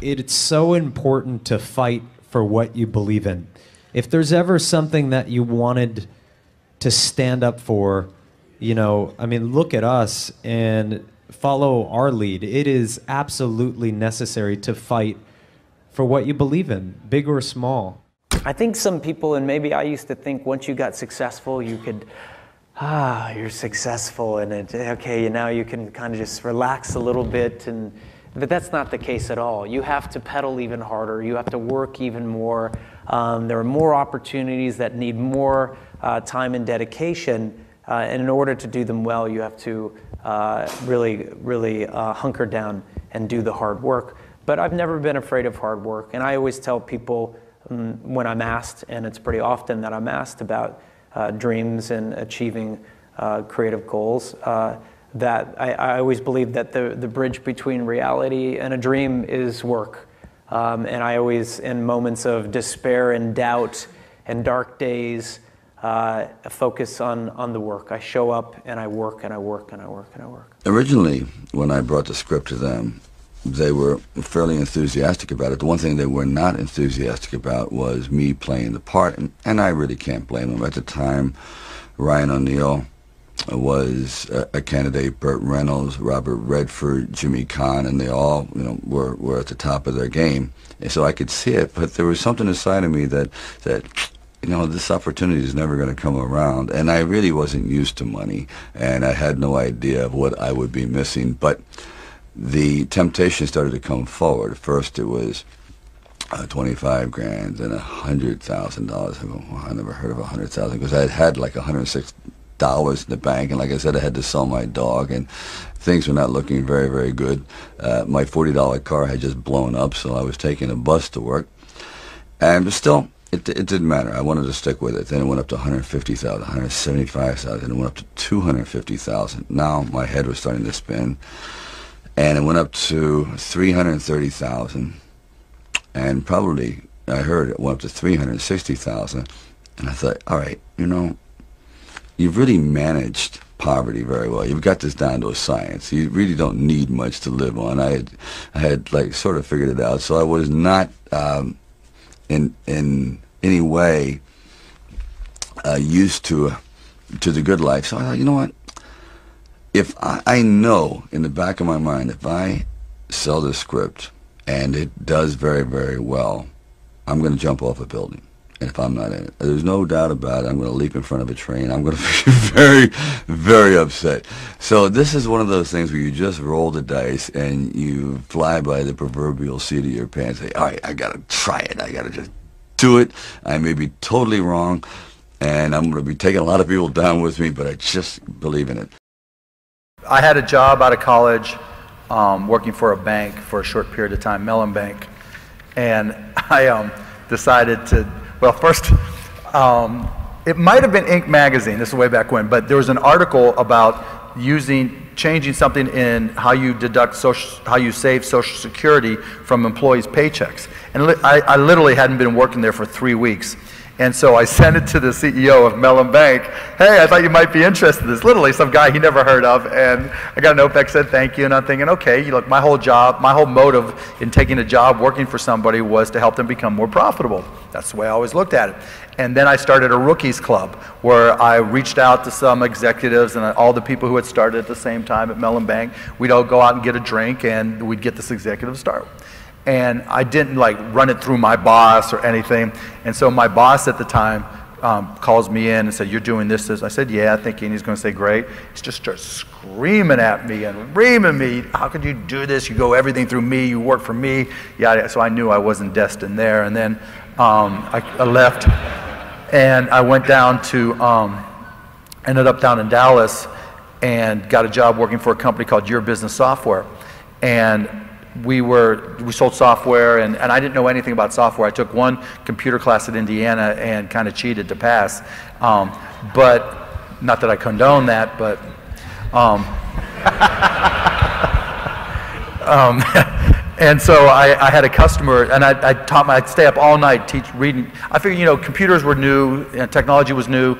it's so important to fight for what you believe in. If there's ever something that you wanted to stand up for, you know, I mean, look at us and follow our lead. It is absolutely necessary to fight for what you believe in, big or small. I think some people, and maybe I used to think once you got successful, you could, you're successful, and okay, now you can kind of just relax a little bit, but that's not the case at all. You have to pedal even harder. You have to work even more. There are more opportunities that need more time and dedication, and in order to do them well, you have to really hunker down and do the hard work. But I've never been afraid of hard work, and I always tell people when I'm asked, and it's pretty often that I'm asked about dreams and achieving creative goals, that I always believe that the bridge between reality and a dream is work. And I always, in moments of despair and doubt and dark days, focus on the work. I show up and I work and I work and I work and I work. Originally, when I brought the script to them, they were fairly enthusiastic about it. The one thing they were not enthusiastic about was me playing the part, and I really can't blame them. At the time, Ryan O'Neal was a candidate, Burt Reynolds, Robert Redford, Jimmy Caan, and they all, you know, were at the top of their game. And so I could see it, but there was something inside of me that you know, this opportunity is never going to come around. And I really wasn't used to money, and I had no idea of what I would be missing. But the temptation started to come forward. First it was 25 grand and $100,000. I go, well, I never heard of 100,000 because I had like $106 in the bank, and like I said, I had to sell my dog, and things were not looking very, very good. My $40 car had just blown up, so I was taking a bus to work, but still, it didn't matter. I wanted to stick with it. Then it went up to 150,000, 175,000, it went up to 250,000. Now my head was starting to spin, and it went up to 330,000, and probably I heard it went up to 360,000, and I thought, all right, you know, you've really managed poverty very well. You've got this down to a science. You really don't need much to live on. I had like sort of figured it out. So I was not in any way used to the good life. So I thought, you know what? If I know in the back of my mind, if I sell this script and it does very, very well, I'm going to jump off a building. And if I'm not in it, there's no doubt about it, I'm going to leap in front of a train. I'm going to be very, very upset. So this is one of those things where you just roll the dice and you fly by the proverbial seat of your pants. Say, all right, I got to try it. I got to just do it. I may be totally wrong, and I'm going to be taking a lot of people down with me, but I just believe in it. I had a job out of college working for a bank for a short period of time, Mellon Bank, and I decided to, well, first, it might have been Inc. magazine, this is way back when, but there was an article about changing something in how you deduct how you save Social Security from employees' paychecks. And I literally hadn't been working there for 3 weeks. And so I sent it to the CEO of Mellon Bank. Hey, I thought you might be interested in this. Literally, some guy he never heard of. And I got a note back, said thank you. And I'm thinking, okay, look, my whole motive in taking a job working for somebody was to help them become more profitable. That's the way I always looked at it. And then I started a rookies club where I reached out to some executives and all the people who had started at the same time at Mellon Bank. We'd all go out and get a drink, and we'd get this executive start. And I didn't like run it through my boss or anything. And so my boss at the time calls me in and said, you're doing this. I said, yeah, thinking he's going to say great. He just starts screaming at me and reaming me. How could you do this? You go everything through me. You work for me. Yeah, so I knew I wasn't destined there. And then I left, and I went down to, ended up down in Dallas and got a job working for a company called Your Business Software. And we sold software, and I didn't know anything about software. I took one computer class at Indiana and kind of cheated to pass. But, not that I condone that, but, And so I had a customer, and I taught I'd stay up all night reading. I figured, you know, computers were new, and technology was new,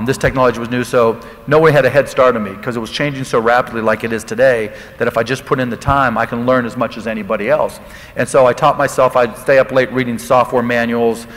this technology was new, so nobody had a head start on me, because it was changing so rapidly like it is today, that if I just put in the time, I can learn as much as anybody else. And so I taught myself, I'd stay up late reading software manuals,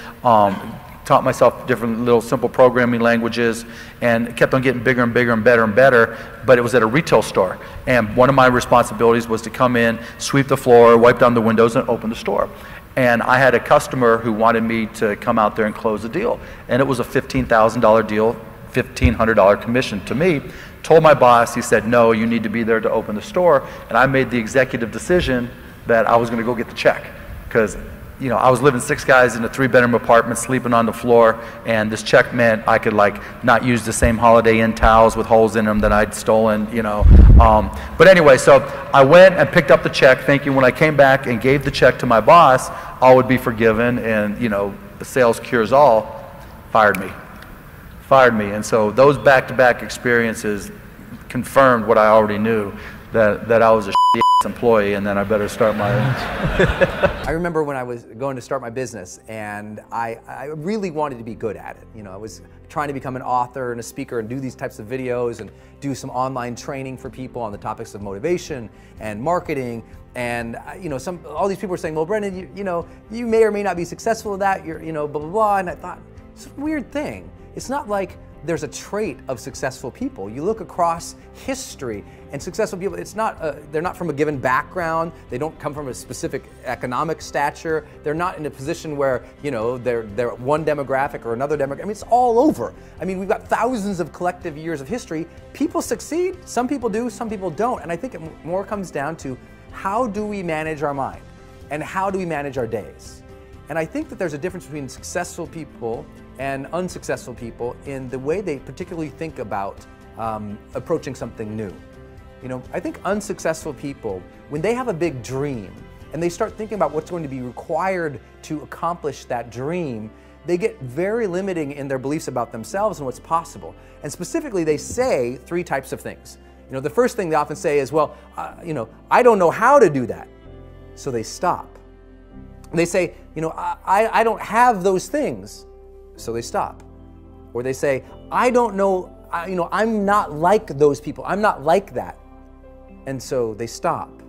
taught myself different little simple programming languages, and kept on getting bigger and bigger and better and better, but it was at a retail store. And one of my responsibilities was to come in, sweep the floor, wipe down the windows, and open the store. And I had a customer who wanted me to come out there and close a deal. And it was a $15,000 deal, $1,500 commission to me. Told my boss, he said, no, you need to be there to open the store. And I made the executive decision that I was going to go get the check, because you know, I was living 6 guys in a 3-bedroom apartment, sleeping on the floor, and this check meant I could like not use the same Holiday Inn towels with holes in them that I'd stolen, you know. But anyway, so I went and picked up the check, thinking when I came back and gave the check to my boss, all would be forgiven, and you know, the sales cures all. Fired me. And so those back-to-back experiences confirmed what I already knew, that I was a employee, and then I better start my I remember when I was going to start my business, and I really wanted to be good at it. You know, I was trying to become an author and a speaker and do these types of videos and do some online training for people on the topics of motivation and marketing. And you know, all these people were saying, well, Brendan, you know, you may or may not be successful at that, you're, you know, blah, blah, blah. And I thought, it's a weird thing. It's not like there's a trait of successful people. You look across history, and successful people, it's not, they're not from a given background, they don't come from a specific economic stature, they're not in a position where, you know, they're one demographic or another demographic. I mean, it's all over. I mean, we've got thousands of collective years of history. People succeed, some people do, some people don't. And I think it more comes down to how do we manage our mind, and how do we manage our days? And I think that there's a difference between successful people and unsuccessful people in the way they particularly think about approaching something new. You know, I think unsuccessful people, when they have a big dream and they start thinking about what's going to be required to accomplish that dream, they get very limiting in their beliefs about themselves and what's possible. And specifically, they say 3 types of things. You know, the first thing they often say is, well, you know, I don't know how to do that. So they stop. They say, you know, I don't have those things. So they stop. Or they say, I don't know, you know, I'm not like those people. I'm not like that. And so they stop.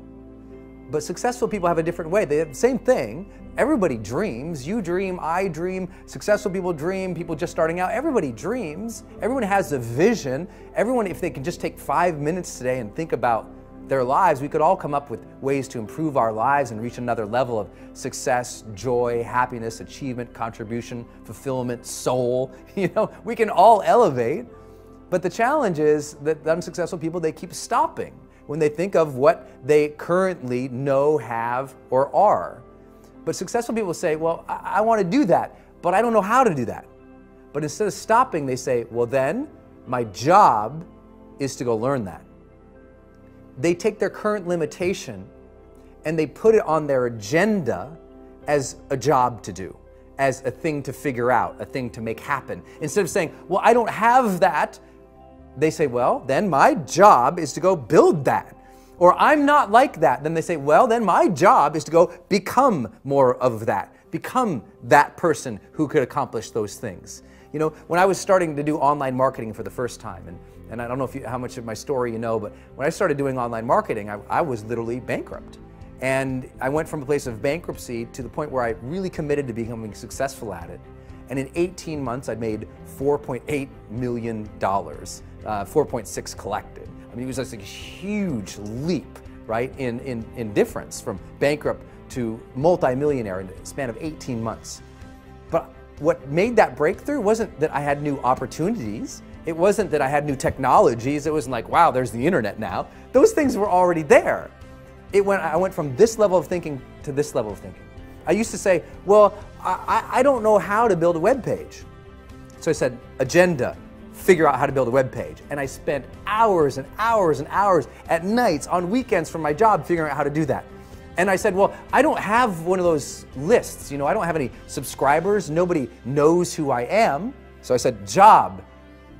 But successful people have a different way. They have the same thing. Everybody dreams. You dream, I dream, successful people dream, people just starting out. Everybody dreams. Everyone has a vision. Everyone, if they can just take 5 minutes today and think about their lives, we could all come up with ways to improve our lives and reach another level of success, joy, happiness, achievement, contribution, fulfillment, soul. You know, we can all elevate. But the challenge is that the unsuccessful people, they keep stopping when they think of what they currently know, have, or are. But successful people say, well, I want to do that, but I don't know how to do that. But instead of stopping, they say, well then, my job is to go learn that. They take their current limitation and they put it on their agenda as a job to do, as a thing to figure out, a thing to make happen. Instead of saying, well, I don't have that, they say, well, then my job is to go build that. Or I'm not like that. Then they say, well, then my job is to go become more of that, become that person who could accomplish those things. You know, when I was starting to do online marketing for the first time, and I don't know how much of my story you know, but when I started doing online marketing, I was literally bankrupt. And I went from a place of bankruptcy to the point where I really committed to becoming successful at it. And in 18 months, I'd made $4.8 million, 4.6 collected. I mean, it was just a huge leap, right, in difference from bankrupt to multimillionaire in the span of 18 months. But what made that breakthrough wasn't that I had new opportunities. It wasn't that I had new technologies. It wasn't like, wow, there's the internet now. Those things were already there. I went from this level of thinking to this level of thinking. I used to say, well, I don't know how to build a web page. So I said, agenda, figure out how to build a web page. And I spent hours and hours and hours at nights, on weekends from my job, figuring out how to do that. And I said, well, I don't have one of those lists. You know, I don't have any subscribers. Nobody knows who I am. So I said, job,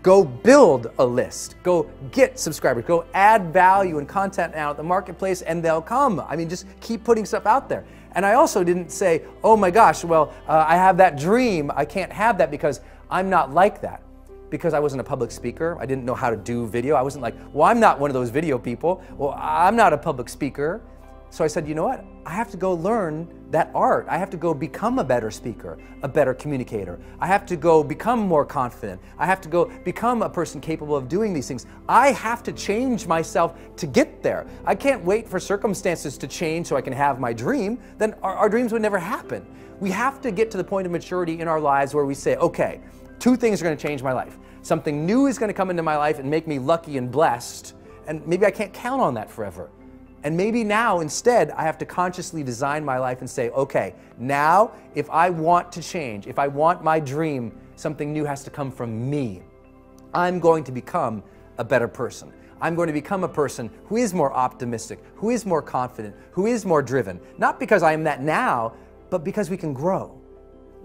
Go build a list. Go get subscribers. Go add value and content out at the marketplace and they'll come. I mean, just keep putting stuff out there. And I also didn't say, oh my gosh, well, I have that dream. I can't have that because I'm not like that. Because I wasn't a public speaker. I didn't know how to do video. I wasn't like, well, I'm not one of those video people. Well, I'm not a public speaker. So I said, you know what? I have to go learn that art. I have to go become a better speaker, a better communicator. I have to go become more confident. I have to go become a person capable of doing these things. I have to change myself to get there. I can't wait for circumstances to change so I can have my dream. Then our dreams would never happen. We have to get to the point of maturity in our lives where we say, okay, two things are going to change my life. Something new is going to come into my life and make me lucky and blessed. And maybe I can't count on that forever. And maybe now, instead, I have to consciously design my life and say, okay, now, if I want to change, if I want my dream, something new has to come from me. I'm going to become a better person. I'm going to become a person who is more optimistic, who is more confident, who is more driven. Not because I am that now, but because we can grow.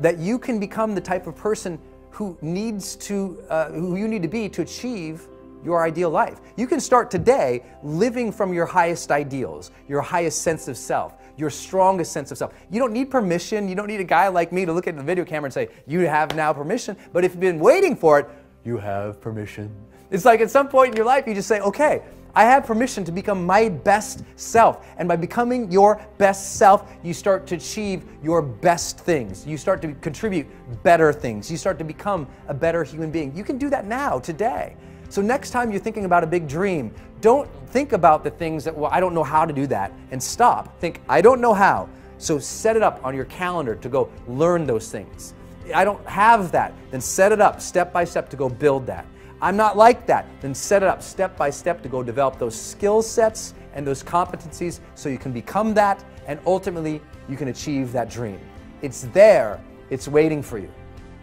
That you can become the type of person who you need to be to achieve your ideal life. You can start today living from your highest ideals, your highest sense of self, your strongest sense of self. You don't need permission. You don't need a guy like me to look at the video camera and say, you have now permission. But if you've been waiting for it, you have permission. It's like at some point in your life, you just say, okay, I have permission to become my best self. And by becoming your best self, you start to achieve your best things. You start to contribute better things. You start to become a better human being. You can do that now, today. So next time you're thinking about a big dream, don't think about the things that, well, I don't know how to do that, and stop. Think, I don't know how. So set it up on your calendar to go learn those things. I don't have that. Then set it up step by step to go build that. I'm not like that. Then set it up step by step to go develop those skill sets and those competencies so you can become that, and ultimately you can achieve that dream. It's there. It's waiting for you.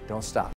Don't stop.